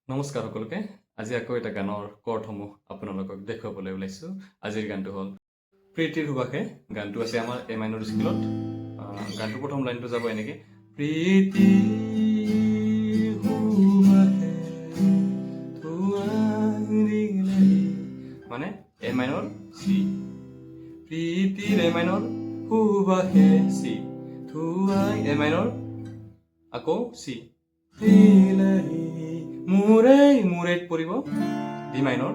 নমস্কাৰ সকলোকে আজি আকৌ এটা গানৰ কৰ্ডসমূহ আপোনালোকক দেখুৱাবলৈ ওলাইছোঁ। আজিৰ গানটো হ'ল প্ৰীতিৰ সুবাসে। গানটো আছে আমাৰ এ মাইনৰ স্কেলত। গানটো প্ৰথম লাইনটো যাব এনেকে, প্ৰীতিৰ সুবাসে ধুৱাই দিলেহি, মানে এ মাইনৰ চি, প্ৰীতিৰ এ মাইনৰ সুবাসে চি, ধুৱাই এ মাইনৰ আকৌ চি, দিলেহি মুৰেত পৰিব ডি মাইনৰ,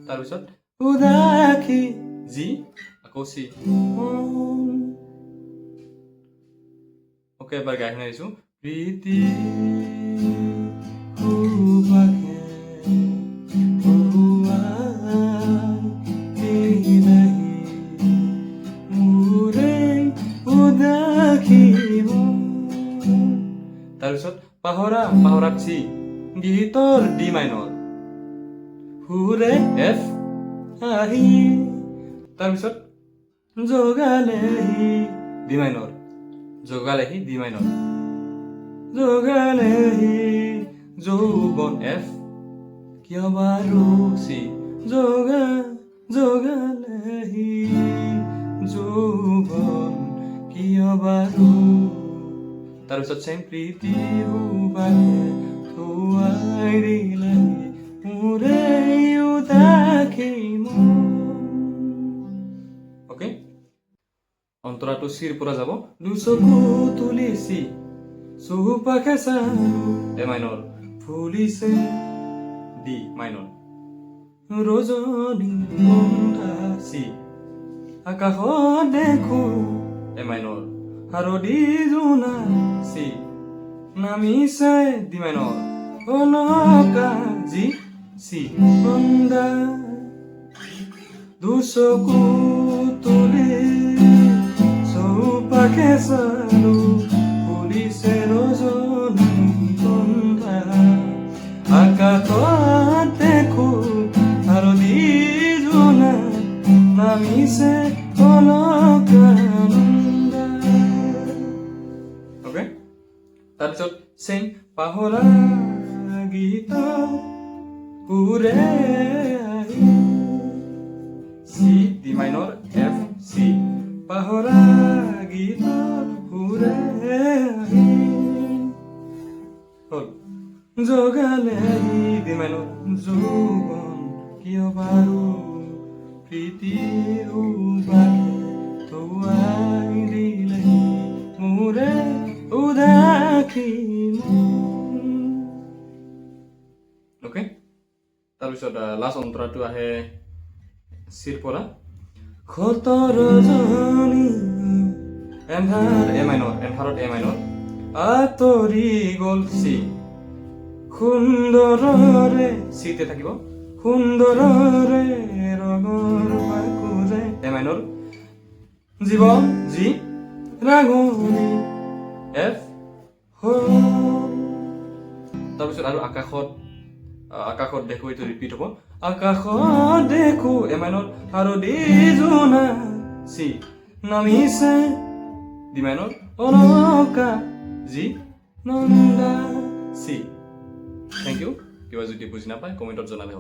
তাৰপিছত উদাসী জি আকৌ চি। ওকে, এবাৰ গাই শুনাইছো, প্ৰীতি সুবাসে তাৰপিছত পাহৰাক চি, গীতৰ ডি মাইনৰ, সুৰে এফ আহি, তাৰপিছত জগালেহি ডি মাইনৰ, জগালেহি ডি মাইনৰ, জগালেহি যৌৱন এফ, কিয় বাৰু চি, জগালেহি যৌৱন কিয় বাৰু, তাৰপিছত চেম, প্ৰীতি সুবাসে ধুৱাই দিলেহি মোৰে উদাসী মন। অ'কে, অন্তৰাটো চিৰ পৰা যাব, দুচকু তুলি চি, চৌপাশে চালো এ মাইনৰ, ফুলিছে ডি মাইনৰ, ৰজনী গন্ধা চি, আকাশত দেখো এ মাইনৰ, হাৰদি জোনা চি, নামিছে ডি মাইনৰ, অলকা জি চি, বন্দা দুচকু তুলি চৌপাশে চালো, ফুলিছে ৰজনী গন্ধা, আকাশত দেখো হাৰদি জোনা, নামিছে অলকা। তাৰপিছত চেম, পাহৰা গীত সুৰে আহি, C D minor F C, পাহৰা গীত সুৰে আহি, হ'ল জগালেহি ডি মাইনৰ, যৌৱন কিয় বাৰু, প্ৰীতিৰ সুবাসে ধুৱাই দিলেহি মোৰে উদাসী মন। অ'কে, তাৰপিছত লাষ্ট অন্তৰাটো আহে চিৰ পৰা, ক্ষত ৰজনী এন্ধাৰ এ মাইনৰ, এন্ধাৰত এ মাইনৰ, আঁতৰি গ'ল চি, সুন্দৰৰে চিতে থাকিব, সুন্দৰৰে ৰঙৰ পাকুৰে এ মাইনৰ, জীৱন জি, ৰাঙনি এফ হ'ল। তাৰপিছত আৰু আকাশত দেখো, এইটো ৰিপিট হ'ব, আকাশত দেখো এ মাইনৰ, হাৰদি জোনা চি, নামিছে ডি মাইনৰ, অলকা জি, নন্দা চি। Thank you. কিবা যদি বুজি নাপায় কমেণ্টত জনালে হ'ব।